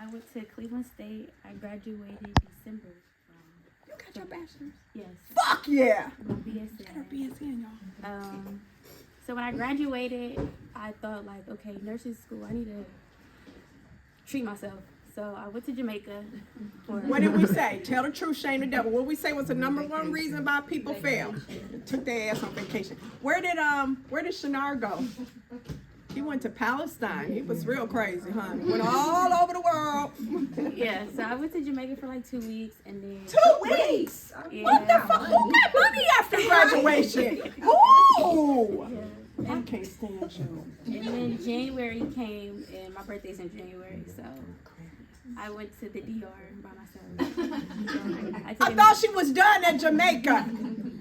I went to Cleveland State. I graduated December. You got your bachelor's? Yes. Fuck yeah! My BSN. Got her BSN, y'all. So when I graduated, I thought like, okay, nursing school, I need to treat myself. So I went to Jamaica. What did we say? Tell the truth, shame the devil. What we say was the number one reason why people fail. Took their ass on vacation. Where did Shinar go? He went to Palestine. He was real crazy, huh? Went all over the world. Yeah, so I went to Jamaica for like 2 weeks, and then 2 weeks? Yeah. What the fuck? Who got money after graduation? Ooh! Yeah. I can't stand you. And then January came, and my birthday's in January, so I went to the DR by myself. I thought she was done at Jamaica.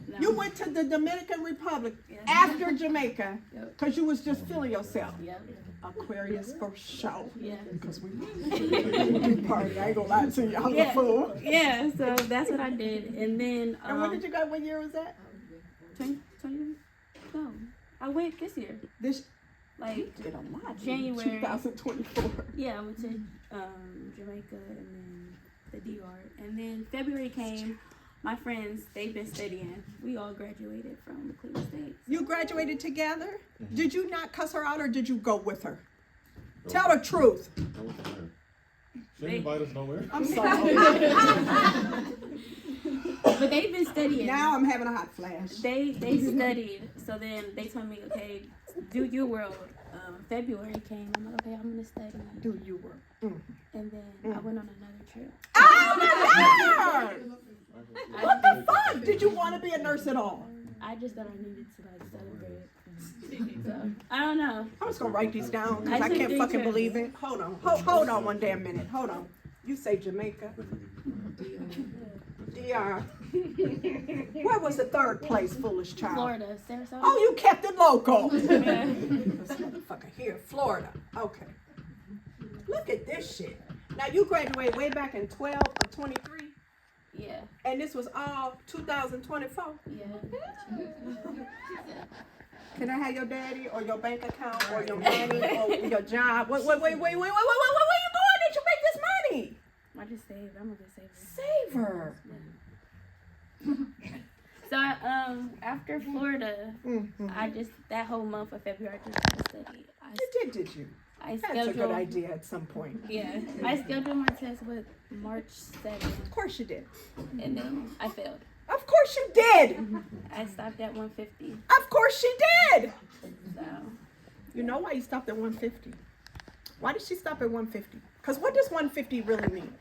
No. You went to the Dominican Republic Yeah. after Jamaica Yep. because you was just feeling yourself. Yep. Aquarius for show. Yeah. Because we party. I ain't gonna lie to you. I'm a Yeah. fool. Yeah, so that's what I did. And then And when did you go? What year was that? 20, no, I went this year. This Like did a lot. January. 2024. Yeah, I went to Jamaica and then the DR. And then February came. My friends, they've been studying. We all graduated from Cleveland State. You graduated together? Did you not cuss her out or did you go with her? Tell the truth. She didn't invite us nowhere. I'm sorry. But they've been studying. Now I'm having a hot flash. They studied. So then they told me, okay, do your world. February came. I'm like, okay, I'm gonna study. Do you work? And then I went on another trip. Oh my God! What the fuck? Did you want to be a nurse at all? I just thought I needed to like celebrate. So I don't know. I'm just gonna write these down because I took can't three fucking trips. believe it. Hold on. Hold on one damn minute. Hold on. You say Jamaica. DR. Where was the third place, foolish child? Florida, Sarasota. Oh, you kept it local. Yeah. This motherfucker here, Florida. Okay. Look at this shit. Now you graduated way back in 12 or 23, Yeah. and this was all 2024. Yeah. Can I have your daddy or your bank account or your money or your job? Wait, where you going? Did you make this money? I just saved. I'm a good saver. Saver. So after Florida, I just that whole month of February I just studied. You did you? I That's a good idea at some point. Yeah, I scheduled my test with March 7th, Of course you did. and then I failed. Of course you did. I stopped at 150. Of course she did. So You know why you stopped at 150? Why did she stop at 150? Because what does 150 really mean?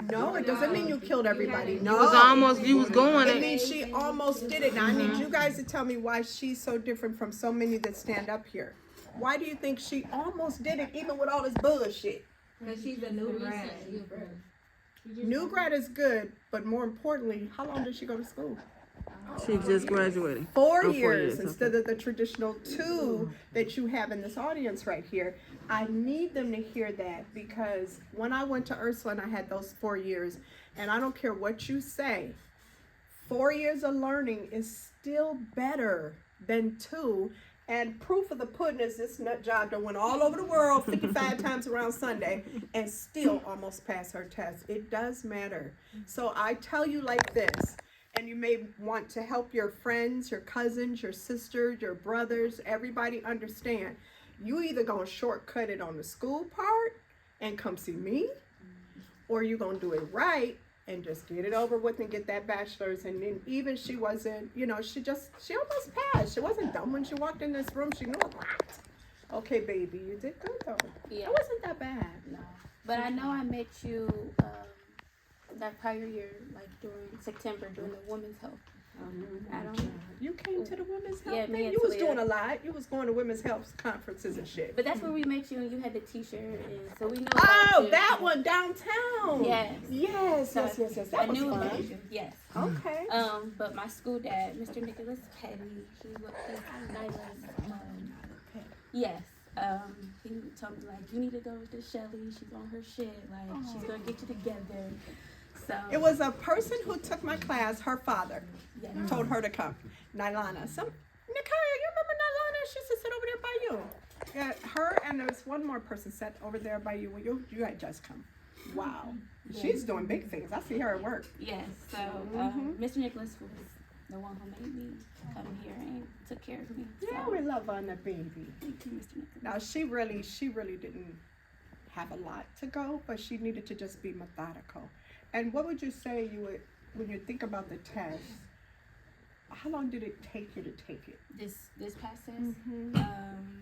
No, it doesn't mean you killed everybody. No. You was going It means she almost did it. Now I need you guys to tell me why she's so different from so many that stand up here. Why do you think she almost did it even with all this bullshit? Because she's a new grad. New grad is good, but more importantly, how long did she go to school? She just graduated. 4 4 years years, instead of the traditional 2 that you have in this audience right here. I need them to hear that because when I went to Ursula and I had those 4 years, and I don't care what you say, 4 years of learning is still better than 2. And proof of the pudding is this nut job that went all over the world 55 times around Sunday and still almost passed her test. It does matter. So I tell you like this, and you may want to help your friends, your cousins, your sisters, your brothers, everybody understand. You either gonna shortcut it on the school part and come see me, or you gonna do it right and just get it over with and get that bachelor's. And then even she wasn't, you know, she almost passed. She wasn't dumb when she walked in this room. She knew a lot. Okay, baby, you did good though. yeah, It wasn't that bad. no. But I know I met you that prior year, like during September, during the Women's Health. I don't know. You came to the women's health Yeah, thing? me and You was Talia. doing a lot. You was going to women's health conferences and shit. But that's where we met you, and you had the T-shirt, and so we know. Oh, about you. that one downtown. Yes. Yes. So That I was knew about fun. you. Yes. Okay. But my school dad, Mr. Nicholas Petty, he Nyla's. Yes. He told me like, you need to go to Shelly. She's on her shit. Like, she's gonna get you together. So It was a person who took my class, her father, yeah. told her to come. Nylana. Nicole, you remember Nylana? She used to sit over there by you. Yeah, her and there's one more person sat over there by you. You had just come. Wow. She's doing big things. I see her at work. Yes. So Mr. Nicholas was the one who made me come here and took care of me. Yeah, So, we love on the baby. thank you, Mr. Nicholas. Now she really didn't have a lot to go, but she needed to just be methodical. And what would you say you would, when you think about the test, how long did it take you to take it? This past test,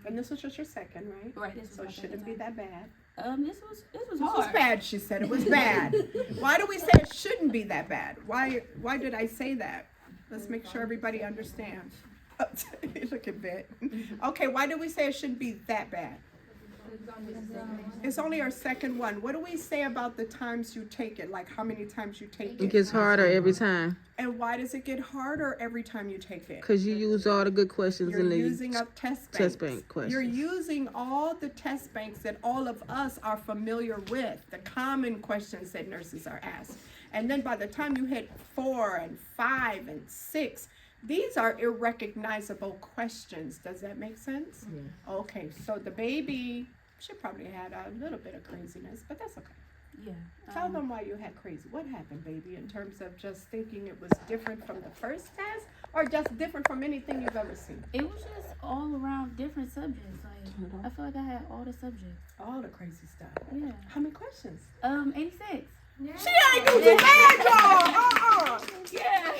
And this was just your second, right? right? This was So my it shouldn't be second that bad. time. This was This hard. was bad, she said. It was bad. Why do we say it shouldn't be that bad? Why did I say that? Let's make sure everybody understands. Look at that. Okay, why do we say it shouldn't be that bad? It's only our second one. What do we say about the times you take it? Like how many times you take It it? gets harder every time And why does it get harder every time you take it? because you use all the good questions You're in the using up test banks. test bank questions. You're using all the test banks that all of us are familiar with, the common questions that nurses are asked. And then by the time you hit 4 and 5 and 6, these are irrecognizable questions. Does that make sense? Yeah. Okay, so the baby, she probably had a little bit of craziness, but that's okay. Yeah. Tell them why you had crazy. What happened, baby, in terms of just thinking it was different from the first test or just different from anything you've ever seen? It was just all around different subjects. Like I feel like I had all the subjects. All the crazy stuff. Yeah. How many questions? 86. She ain't do too bad, y'all. Yeah.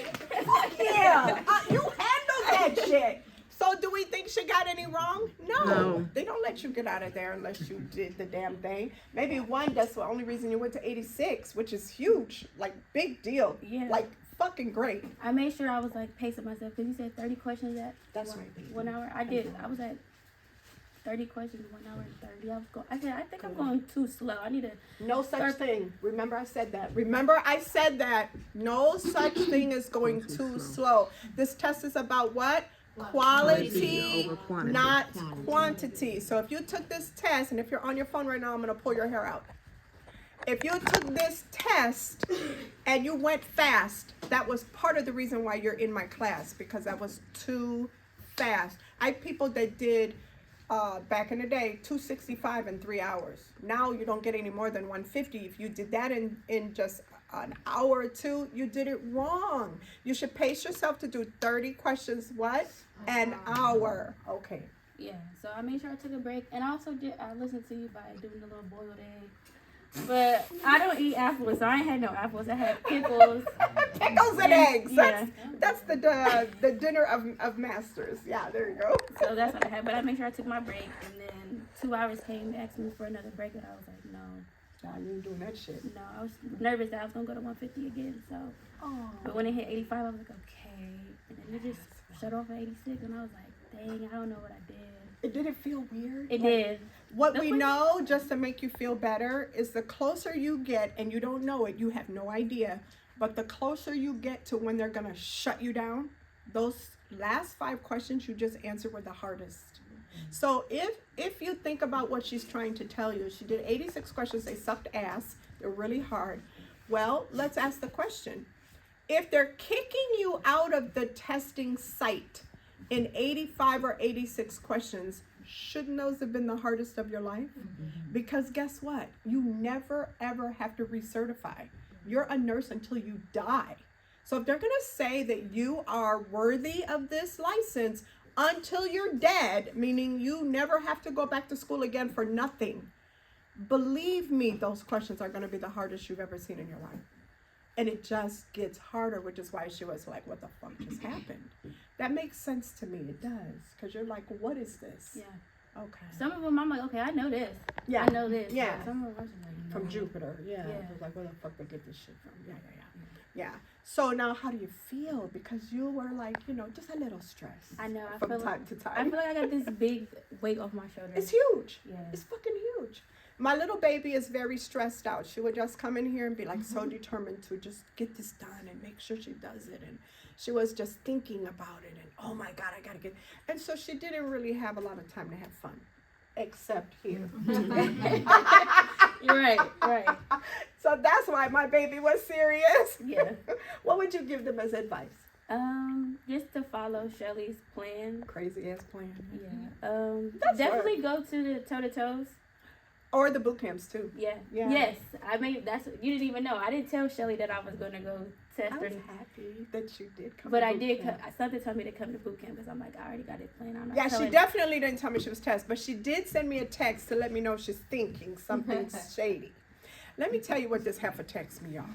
Yeah. You handled that shit. So do we think she got any wrong? No. They don't let you get out of there unless you did the damn thing. Maybe one, that's the only reason you went to 86, which is huge. Like, big deal. Yeah. Like, fucking great. I made sure I was like pacing myself because you said 30 questions at That's right, baby. 1 hour. I was at 30 questions, 1 hour and 30. I think I'm going too slow. I need to. No such thing. Remember I said that. No such thing as going too slow. This test is about what? Quality, over quantity. not quantity. So if you took this test, and if you're on your phone right now, I'm going to pull your hair out. If you took this test and you went fast, that was part of the reason why you're in my class, because that was too fast. I have people that did, back in the day, 265 in 3 hours. Now you don't get any more than 150. If you did that in just an hour or two, you did it wrong. You should pace yourself to do 30 questions, what? An hour. Okay. Yeah. So I made sure I took a break, and I listened to you by doing the little boiled egg. But I don't eat apples, so I ain't had no apples. I had pickles. Pickles and eggs. Yeah. That's the dinner of masters. Yeah, there you go. So that's what I had. But I made sure I took my break, and then 2 hours came, asked me for another break, and I was like, no. Nah, you ain't doing that shit. No, I was nervous that I was gonna go to 150 again. So, but when it hit 85, I was like, okay. And then it just shut off at 86, and I was like, dang, I don't know what I did. Did it feel weird? It did. What The we question- know, just to make you feel better, is the closer you get, and you don't know it, you have no idea, but the closer you get to when they're gonna shut you down, those last 5 questions you just answered were the hardest. So if you think about what she's trying to tell you, she did 86 questions, they sucked ass, they're really hard. Well, let's ask the question. If they're kicking you out of the testing site in 85 or 86 questions, shouldn't those have been the hardest of your life? Because guess what? You never ever have to recertify. You're a nurse until you die. So if they're gonna say that you are worthy of this license until you're dead, meaning you never have to go back to school again for nothing, believe me, those questions are gonna be the hardest you've ever seen in your life. And it just gets harder, which is why she was like, what the fuck just happened? That makes sense to me, it does. Because you're like, what is this? Yeah. Okay. Some of them, I'm like, okay, I know this. Yeah. I know this. Yeah. But some of them, I was like, From no. Jupiter, yeah. Yeah. I was like, where the fuck they get this shit from? Yeah. So now how do you feel? Because you were like, just a little stressed. I know. I From feel time like, to I time. feel like I got this big weight off my shoulders. It's huge. Yeah. It's fucking huge. My little baby is very stressed out. She would just come in here and be like so determined to just get this done and make sure she does it. And she was just thinking about it and, oh my God, I gotta get. And so she didn't really have a lot of time to have fun, except here. Right. So that's why my baby was serious. Yeah. What would you give them as advice? Just to follow Shelly's plan. Crazy ass plan. Yeah. That's Definitely go to the toe to toes. Or the boot camps too. Yeah. Yeah. Yes. I mean, you didn't even know. I didn't tell Shelly that I was gonna go test I her. was happy that you did come. But to I boot did. camp. Something told me to come to boot camp because I'm like, I already got it planned. I'm not Yeah, she telling- definitely didn't tell me she was test, but she did send me a text to let me know she's thinking something's shady. Let me tell you what this heifer texts me, y'all.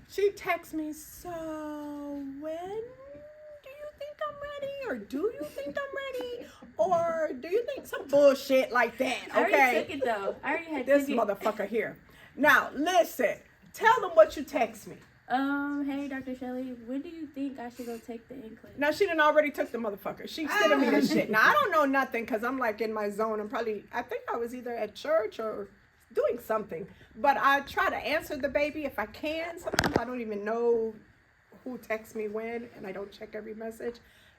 She texts me, so when do you think I'm ready? Or do you think I'm ready? Or do you think some bullshit like that? I already Okay. took it though. I already had This took it. motherfucker here. Now, listen. Tell them what you text me. Hey, Dr. Shelly, when do you think I should go take the NCLEX? Now, she done already took the motherfucker. She's sending me this shit. Now, I don't know nothing because I'm like in my zone. I think I was either at church or doing something. But I try to answer the baby if I can. Sometimes I don't even know who texts me when, and I don't check every message,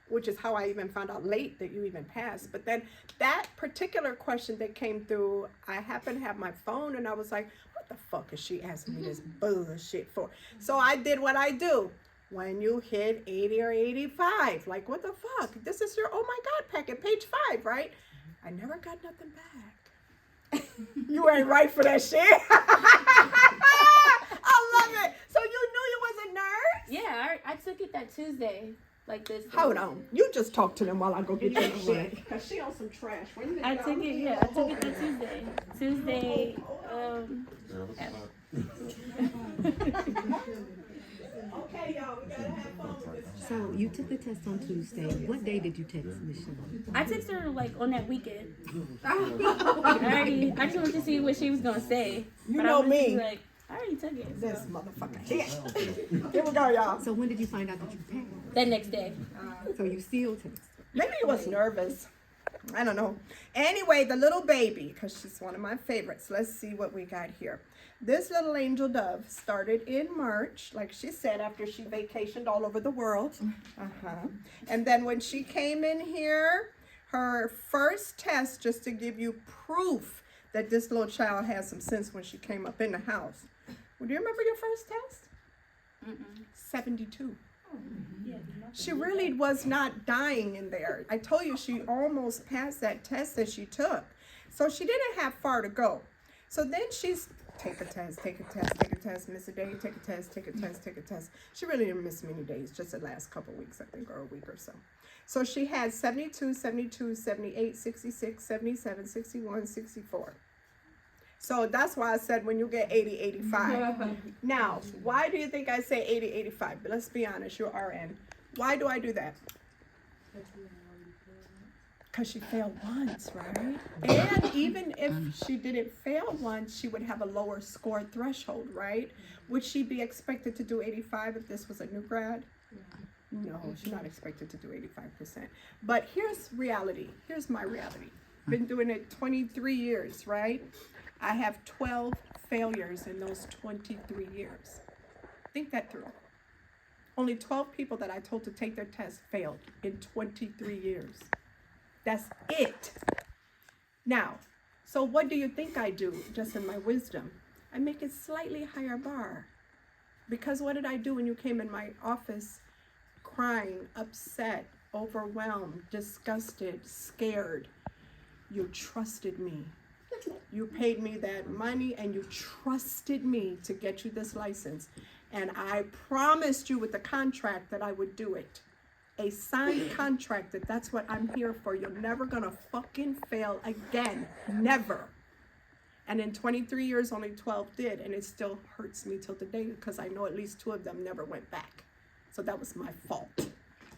which is how I even found out late that you even passed. But then that particular question that came through, I happened to have my phone, and I was like, what the fuck is she asking me this bullshit for? So I did what I do. When you hit 80 or 85, like, what the fuck? This is your, oh my God, packet, page 5, right? I never got nothing back. You ain't right for that shit. I love it. So you knew you was a nurse? Yeah, I took it that Tuesday. Like this. Hold on. You just talk to them while I go get your shit. Because she on some trash. I took it, yeah. I took it that Tuesday. Tuesday, Okay, y'all, we gotta have fun with this. So you took the test on Tuesday. What day did you text Michelle? I texted her like on that weekend. I just wanted to see what she was gonna say. You But know I wanted to me. be like, I already took it. This So. motherfucker. Here we go, y'all. So when did you find out that you passed? That next day. So you still text. Maybe he was nervous. I don't know. Anyway, the little baby, because she's one of my favorites. Let's see what we got here. This little angel dove started in March, like she said, after she vacationed all over the world. And then when she came in here, her first test, just to give you proof that this little child has some sense when she came up in the house. Well, do you remember your first test? 72. Yeah. She really was not dying in there. I told you she almost passed that test that she took. So she didn't have far to go. So then she's take a test, take a test, take a test, miss a day, take a test, take a test, take a test. She really didn't miss many days, just the last couple weeks, I think, or a week or so. So she had 72, 72, 78, 66, 77, 61, 64. So that's why I said when you get 80, 85. Now, why do you think I say 80, 85? But let's be honest, you're RN. Why do I do that? Because she failed once, right? And even if she didn't fail once, she would have a lower score threshold, right? Would she be expected to do 85 if this was a new grad? No, she's not expected to do 85%. But here's reality. Here's my reality. Been doing it 23 years, right? I have 12 failures in those 23 years. Think that through. Only 12 people that I told to take their test failed in 23 years. That's it. Now, so what do you think I do, just in my wisdom? I make it slightly higher bar. Because what did I do when you came in my office crying, upset, overwhelmed, disgusted, scared? You trusted me. You paid me that money and you trusted me to get you this license. And I promised you with the contract that I would do it. A signed contract that that's what I'm here for. You're never gonna fucking fail again. Never. And in 23 years, only 12 did. And it still hurts me till today because I know at least 2 of them never went back. So that was my fault.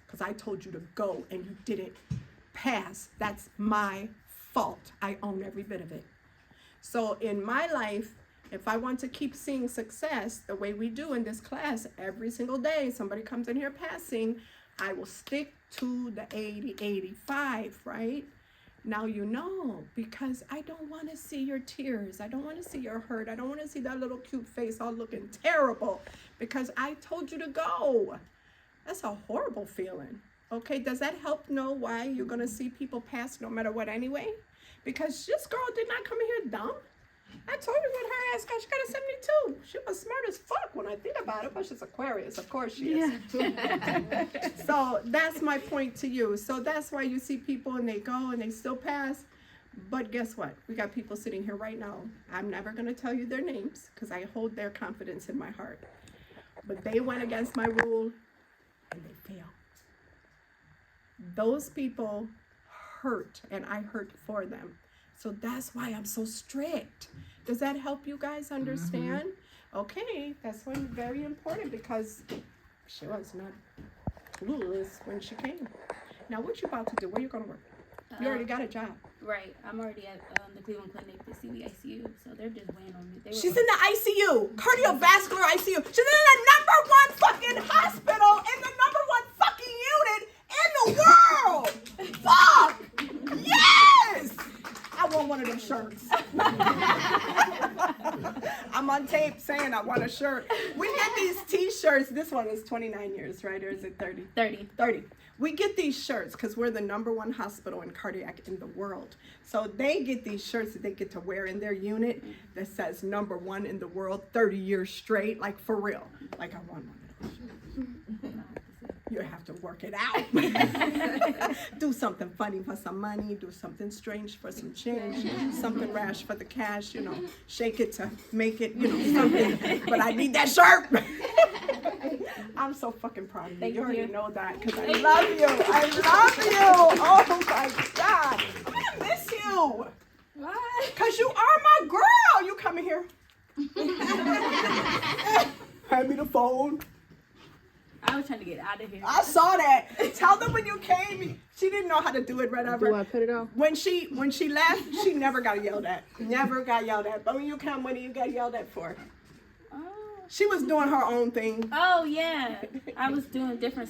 Because I told you to go and you didn't pass. That's my fault. I own every bit of it. So in my life, if I want to keep seeing success the way we do in this class every single day, somebody comes in here passing, I will stick to the 80, 85, right? Now you know, because I don't want to see your tears. I don't want to see your hurt. I don't want to see that little cute face all looking terrible because I told you to go. That's a horrible feeling. Okay, does that help know why you're going to see people pass no matter what anyway? Because this girl did not come in here dumb. I told you what her ass got. She got a 72. She was smart as fuck when I think about it, but she's Aquarius. Of course she is. So that's my point to you. So that's why you see people and they go and they still pass. But guess what? We got people sitting here right now. I'm never going to tell you their names because I hold their confidence in my heart. But they went against my rule and they failed. Those people hurt and I hurt for them. So that's why I'm so strict. Does that help you guys understand? Okay, that's one very important because she was not clueless when she came. Now what you about to do? Where you gonna work? You already got a job. Right. I'm already at the Cleveland Clinic, the CVICU, so they're just waiting on me. She's in the ICU, cardiovascular ICU. She's in the #1 fucking hospital in the #1 fucking unit in the world. Fuck! Yes! I want one of them shirts. I'm on tape saying I want a shirt. We get these t-shirts. This one is 29 years, right? Or is it 30? 30. 30. We get these shirts because we're the #1 hospital in cardiac in the world. So they get these shirts that they get to wear in their unit that says #1 in the world, 30 years straight, like for real. Like I want one of those shirts. You have to work it out. Do something funny for some money, do something strange for some change, something rash for the cash, you know, shake it to make it, you know, something. But I need that shirt. I'm so fucking proud of you. You already know that because I love you. I love you. Oh my God. I'm gonna miss you. What? Because you are my girl. You coming here. Hand me the phone. I was trying to get out of here. I saw that. Tell them when you came, she didn't know how to do it right over. Do I put it off? When she left, she never got yelled at. Never got yelled at. But when you come, what do you get yelled at for? Oh. She was doing her own thing. Oh, yeah. I was doing different